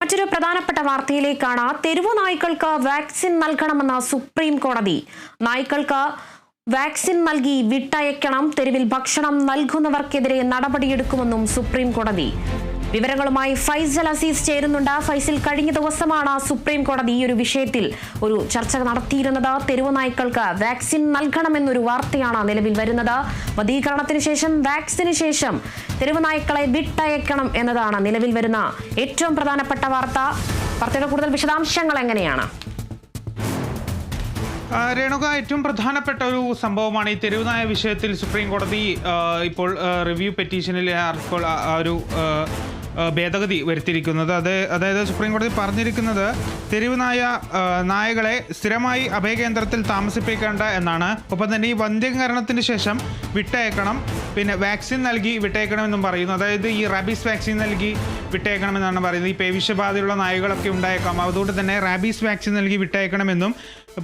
മറ്റൊരു പ്രധാനപ്പെട്ട വാർത്തയിലേക്കാണ്. തെരുവു നായ്ക്കൾക്ക് വാക്സിൻ നൽകണമെന്ന സുപ്രീം കോടതി. നായ്ക്കൾക്ക് വാക്സിൻ നൽകി വിട്ടയക്കണം, തെരുവിൽ ഭക്ഷണം നൽകുന്നവർക്കെതിരെ നടപടിയെടുക്കുമെന്നും സുപ്രീം കോടതി. വിവരങ്ങളുമായി ഫൈസൽ അസീസ് ചേരുന്നുണ്ട്. ഫൈസൽ, കഴിഞ്ഞ ദിവസമാണ് സുപ്രീം കോടതി ഈ ഒരു വിഷയത്തിൽ ഒരു ചർച്ച നടത്തിയിരുന്നത്. തെരുവു നായ്ക്കൾക്ക് വാക്സിൻ നൽകണമെന്നൊരു വാർത്തയാണ് നിലവിൽ വരുന്നത്. വധീകരണത്തിന് ശേഷം വാക്സിന് ശേഷം തെരുവു നായ്ക്കളെ വിട്ടയക്കണം എന്നതാണ് നിലവിൽ വരുന്ന ഏറ്റവും പ്രധാനപ്പെട്ട വാർത്ത. വാർത്തയുടെ കൂടുതൽ വിശദാംശങ്ങൾ എങ്ങനെയാണ്? രേണുക, ഏറ്റവും പ്രധാനപ്പെട്ട ഒരു സംഭവമാണ് ഈ തെരുവുനായ വിഷയത്തിൽ സുപ്രീം കോടതി ഇപ്പോൾ റിവ്യൂ പെറ്റീഷനിൽ ഒരു ഭേദഗതി വരുത്തിയിരിക്കുന്നത്. അതായത് സുപ്രീം കോടതി പറഞ്ഞിരിക്കുന്നത് നായകളെ സ്ഥിരമായി അഭയകേന്ദ്രത്തിൽ താമസിപ്പിക്കേണ്ട എന്നാണ്. ഒപ്പം തന്നെ ഈ വന്ധ്യകരണത്തിന് ശേഷം വിട്ടയക്കണം, പിന്നെ വാക്സിൻ നൽകി വിട്ടയക്കണമെന്നും പറയുന്നു. അതായത് ഈ റാബീസ് വാക്സിൻ നൽകി വിട്ടയക്കണമെന്നാണ് പറയുന്നത്. ഈ പേവിഷബാധയുള്ള നായകളൊക്കെ ഉണ്ടായേക്കാം, അതുകൊണ്ട് തന്നെ റാബീസ് വാക്സിൻ നൽകി വിട്ടയക്കണമെന്നും,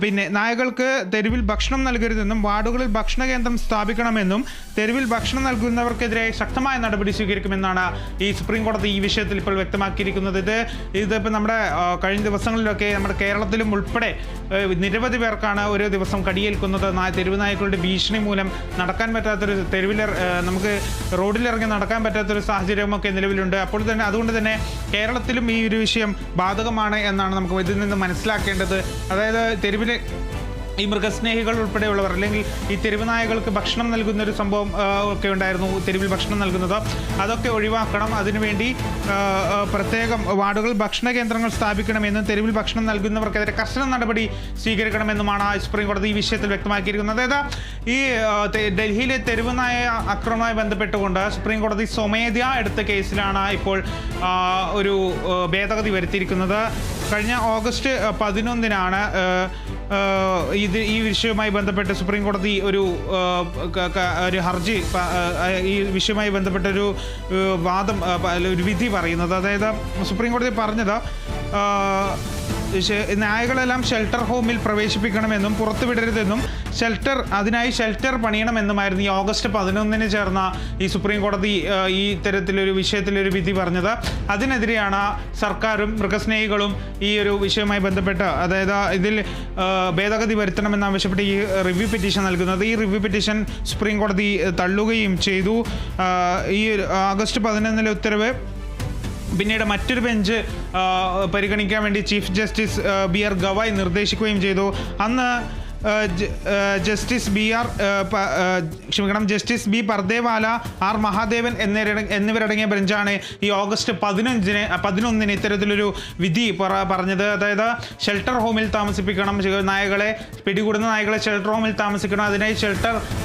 പിന്നെ നായകൾക്ക് തെരുവിൽ ഭക്ഷണം നൽകരുതെന്നും, വാർഡുകളിൽ ഭക്ഷണ കേന്ദ്രം സ്ഥാപിക്കണമെന്നും, തെരുവിൽ ഭക്ഷണം നൽകുന്നവർക്കെതിരെ ശക്തമായ നടപടി സ്വീകരിക്കുമെന്നാണ് ഈ സുപ്രീം കോടതി ഈ വിഷയത്തിൽ ഇപ്പോൾ വ്യക്തമാക്കിയിരിക്കുന്നത്. ഇതിപ്പോൾ നമ്മുടെ കഴിഞ്ഞ ദിവസങ്ങളിലൊക്കെ നമ്മുടെ കേരളത്തിലും ഉൾപ്പെടെ നിരവധി പേർക്കാണ് ഓരോ ദിവസം കടിയേൽക്കുന്നത്. തെരുവ് നായ്ക്കളുടെ ഭീഷണി മൂലം നടക്കാൻ പറ്റാത്തൊരു നമുക്ക് റോഡിലിറങ്ങി നടക്കാൻ പറ്റാത്തൊരു സാഹചര്യമൊക്കെ നിലവിലുണ്ട്. അതുകൊണ്ട് തന്നെ കേരളത്തിലും ഈ ഒരു വിഷയം ബാധകമാണ് എന്നാണ് നമുക്ക് ഇതിൽ നിന്ന് മനസ്സിലാക്കേണ്ടത്. അതായത് തെരുവിലെ ഈ മൃഗസ്നേഹികൾ ഉൾപ്പെടെയുള്ളവർ, അല്ലെങ്കിൽ ഈ തെരുവ് നായകൾക്ക് ഭക്ഷണം നൽകുന്ന ഒരു സംഭവം ഒക്കെ ഉണ്ടായിരുന്നു, തെരുവിൽ ഭക്ഷണം നൽകുന്നത്. അതൊക്കെ ഒഴിവാക്കണം. അതിനുവേണ്ടി പ്രത്യേകം വാർഡുകളിൽ ഭക്ഷണ കേന്ദ്രങ്ങൾ സ്ഥാപിക്കണമെന്നും തെരുവിൽ ഭക്ഷണം നൽകുന്നവർക്കെതിരെ കർശന നടപടി സ്വീകരിക്കണമെന്നുമാണ് സുപ്രീം കോടതി ഈ വിഷയത്തിൽ വ്യക്തമാക്കിയിരിക്കുന്നത്. അതായത് ഈ ഡൽഹിയിലെ തെരുവ് നായ ആക്രമണവുമായി ബന്ധപ്പെട്ടുകൊണ്ട് സുപ്രീം കോടതി സ്വമേധയാ എടുത്ത കേസിലാണ് ഇപ്പോൾ ഒരു ഭേദഗതി വരുത്തിയിരിക്കുന്നത്. കഴിഞ്ഞ ഓഗസ്റ്റ് 11-നാണ് ഈ വിഷയവുമായി ബന്ധപ്പെട്ട് സുപ്രീം കോടതി ഒരു ഹർജി, ഈ വിഷയവുമായി ബന്ധപ്പെട്ട ഒരു വിധി പറയുന്നത്. അതായത് സുപ്രീം കോടതി പറഞ്ഞത് നായകളെല്ലാം ഷെൽട്ടർ ഹോമിൽ പ്രവേശിപ്പിക്കണമെന്നും പുറത്തു വിടരുതെന്നും അതിനായി ഷെൽട്ടർ പണിയണമെന്നുമായിരുന്നു ഈ ഓഗസ്റ്റ് 11-ന് ചേർന്ന ഈ സുപ്രീം കോടതി ഈ തരത്തിലൊരു വിഷയത്തിലൊരു വിധി പറഞ്ഞത്. അതിനെതിരെയാണ് സർക്കാരും മൃഗസ്നേഹികളും ഈ ഒരു വിഷയവുമായി ബന്ധപ്പെട്ട്, അതായത് ഇതിൽ ഭേദഗതി വരുത്തണമെന്നാവശ്യപ്പെട്ട് ഈ റിവ്യൂ പെറ്റീഷൻ നൽകുന്നത്. ഈ റിവ്യൂ പെറ്റീഷൻ സുപ്രീം കോടതി തള്ളുകയും ചെയ്തു. ഈ ഓഗസ്റ്റ് 11-ലെ ഉത്തരവ് പിന്നീട് മറ്റൊരു ബെഞ്ച് പരിഗണിക്കാൻ വേണ്ടി ചീഫ് ജസ്റ്റിസ് BR ഗവായ് നിർദ്ദേശിക്കുകയും ചെയ്തു. അന്ന് justice B Pardiwala, R Mahadevan എന്നിവരടങ്ങിയ ബെഞ്ചാണ് ഈ ഓഗസ്റ്റ് 11-ന് ഇത്തരത്തിലൊരു വിധി പറഞ്ഞത്. അതായത് ഷെൽട്ടർ ഹോമിൽ താമസിപ്പിക്കണം, പിടികൂടുന്ന നായകളെ ഷെൽട്ടർ ഹോമിൽ താമസിക്കണം, അതിനായി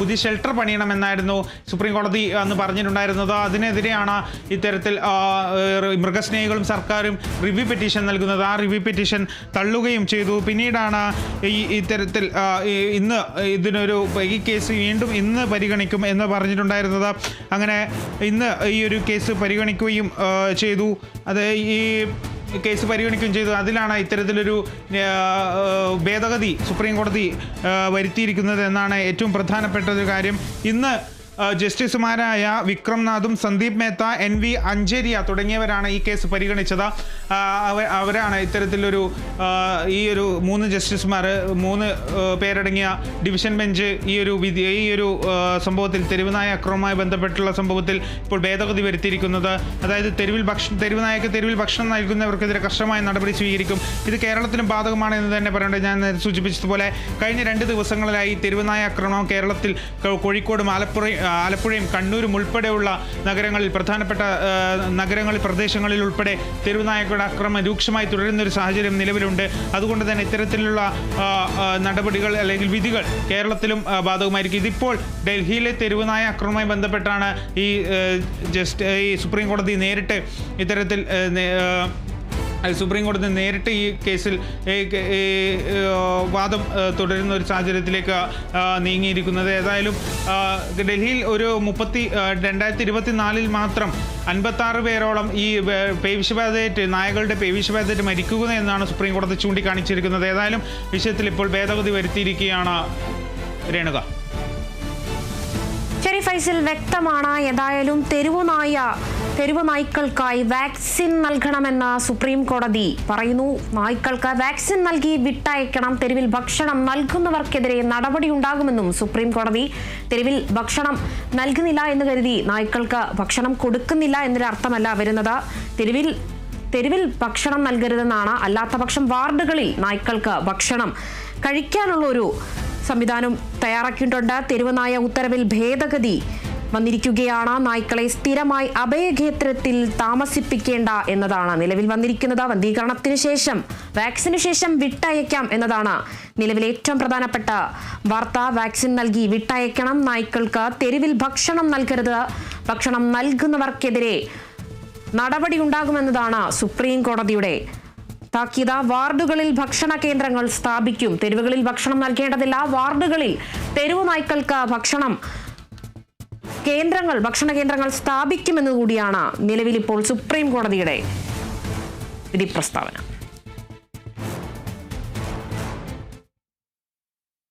പുതിയ ഷെൽട്ടർ പണിയണമെന്നായിരുന്നു സുപ്രീം കോടതി അന്ന് പറഞ്ഞിട്ടുണ്ടായിരുന്നത്. അതിനെതിരെയാണ് ഇത്തരത്തിൽ മൃഗസ്നേഹികളും സർക്കാരും റിവ്യൂ പെറ്റീഷൻ നൽകുന്നത്. ആ റിവ്യൂ പെറ്റീഷൻ തള്ളുകയും ചെയ്തു. പിന്നീടാണ് ഇത്തരത്തിൽ ഈ കേസ് വീണ്ടും ഇന്ന് പരിഗണിക്കും എന്ന് പറഞ്ഞിട്ടുണ്ടായിരുന്നത്. അങ്ങനെ ഇന്ന് ഈ ഒരു കേസ് പരിഗണിക്കുകയും ചെയ്തു. ഈ കേസ് പരിഗണിക്കുകയും ചെയ്തു. അതിലാണ് ഇത്തരത്തിലൊരു ഭേദഗതി സുപ്രീം കോടതി വരുത്തിയിരിക്കുന്നത് എന്നാണ് ഏറ്റവും പ്രധാനപ്പെട്ട ഒരു കാര്യം. ഇന്ന് ജസ്റ്റിസുമാരായ വിക്രംനാഥും സന്ദീപ് മേത്ത, NV അഞ്ചേരിയ തുടങ്ങിയവരാണ് ഈ കേസ് പരിഗണിച്ചത്. അവരാണ് ഇത്തരത്തിലൊരു ഈ ഒരു 3 ജസ്റ്റിസുമാർ, 3 പേരടങ്ങിയ ഡിവിഷൻ ബെഞ്ച് ഈ ഒരു സംഭവത്തിൽ, തെരുവുനായ അക്രമവുമായി ബന്ധപ്പെട്ടുള്ള സംഭവത്തിൽ ഇപ്പോൾ ഭേദഗതി വരുത്തിയിരിക്കുന്നത്. അതായത് തെരുവുനായക്ക് തെരുവിൽ ഭക്ഷണം നൽകുന്നവർക്കെതിരെ കർശനമായ നടപടി സ്വീകരിക്കും. ഇത് കേരളത്തിലും ബാധകമാണ് എന്ന് തന്നെ പറയേണ്ടത്. ഞാൻ സൂചിപ്പിച്ചതുപോലെ കഴിഞ്ഞ 2 ദിവസങ്ങളിലായി തെരുവുനായ ആക്രമണം കേരളത്തിൽ കോഴിക്കോടും ആലപ്പുഴയും കണ്ണൂരും ഉൾപ്പെടെയുള്ള പ്രധാനപ്പെട്ട പ്രദേശങ്ങളിൽ ഉൾപ്പെടെ തെരുവുനായകളുടെ ആക്രമണം രൂക്ഷമായി തുടരുന്ന ഒരു സാഹചര്യം നിലവിലുണ്ട്. അതുകൊണ്ട് തന്നെ ഇത്തരത്തിലുള്ള നടപടികൾ അല്ലെങ്കിൽ വിധികൾ കേരളത്തിലും ബാധകമായിരിക്കും. ഇതിപ്പോൾ ഡൽഹിയിലെ തെരുവുനായ ആക്രമണവുമായി ബന്ധപ്പെട്ടാണ് ഈ സുപ്രീം കോടതി നേരിട്ട് ഈ കേസിൽ വാദം തുടരുന്ന ഒരു സാഹചര്യത്തിലേക്ക് നീങ്ങിയിരിക്കുന്നത്. ഏതായാലും ഡൽഹിയിൽ ഒരു 2024 മാത്രം 56 പേരോളം ഈ നായകളുടെ പേവിഷബാധയേറ്റ് മരിക്കുക എന്നാണ് സുപ്രീം കോടതി ചൂണ്ടിക്കാണിച്ചിരിക്കുന്നത്. ഏതായാലും വിഷയത്തിൽ ഇപ്പോൾ ഭേദഗതി വരുത്തിയിരിക്കുകയാണ് രേണുക. ശരി ഫൈസൽ, വ്യക്തമാണ്. ഏതായാലും തെരുവുനായ തെരുവ് നായ്ക്കൾക്കായി വാക്സിൻ നൽകണമെന്ന് സുപ്രീം കോടതി പറയുന്നു. നായ്ക്കൾക്ക് വാക്സിൻ നൽകി വിട്ടയക്കണം, തെരുവിൽ ഭക്ഷണം നൽകുന്നവർക്കെതിരെ നടപടിയുണ്ടാകുമെന്നും സുപ്രീം കോടതി. തെരുവിൽ ഭക്ഷണം നൽകുന്നില്ല എന്ന് കരുതി നായ്ക്കൾക്ക് ഭക്ഷണം കൊടുക്കുന്നില്ല എന്നൊരു അർത്ഥമല്ല വരുന്നത്. തെരുവിൽ ഭക്ഷണം നൽകരുതെന്നാണ്. അല്ലാത്ത പക്ഷം വാർഡുകളിൽ നായ്ക്കൾക്ക് ഭക്ഷണം കഴിക്കാനുള്ള ഒരു സംവിധാനം തയ്യാറാക്കിയിട്ടുണ്ട്. തെരുവ് നായ ഉത്തരവിൽ ഭേദഗതി വന്നിരിക്കുകയാണ്. നായ്ക്കളെ സ്ഥിരമായി അഭയകേന്ദ്രത്തിൽ താമസിപ്പിക്കേണ്ട എന്നതാണ് നിലവിൽ വന്നിരിക്കുന്നത്. വന്ധീകരണത്തിന് ശേഷം വാക്സിന് ശേഷം വിട്ടയക്കാം എന്നതാണ് നിലവിൽ ഏറ്റവും പ്രധാനപ്പെട്ട വാർത്ത. വാക്സിൻ നൽകി വിട്ടയക്കണം, നായ്ക്കൾക്ക് തെരുവിൽ ഭക്ഷണം നൽകരുത്, ഭക്ഷണം നൽകുന്നവർക്കെതിരെ നടപടി ഉണ്ടാകുമെന്നതാണ് സുപ്രീം കോടതിയുടെ താക്കീത്. വാർഡുകളിൽ ഭക്ഷണ കേന്ദ്രങ്ങൾ സ്ഥാപിക്കും. തെരുവുകളിൽ ഭക്ഷണം നൽകേണ്ടതില്ല. വാർഡുകളിൽ തെരുവു നായ്ക്കൾക്ക് ഭക്ഷണ കേന്ദ്രങ്ങൾ സ്ഥാപിക്കുമെന്ന് കൂടിയാണ് നിലവിൽ ഇപ്പോൾ സുപ്രീം കോടതിയുടെ വിധി പ്രസ്താവന.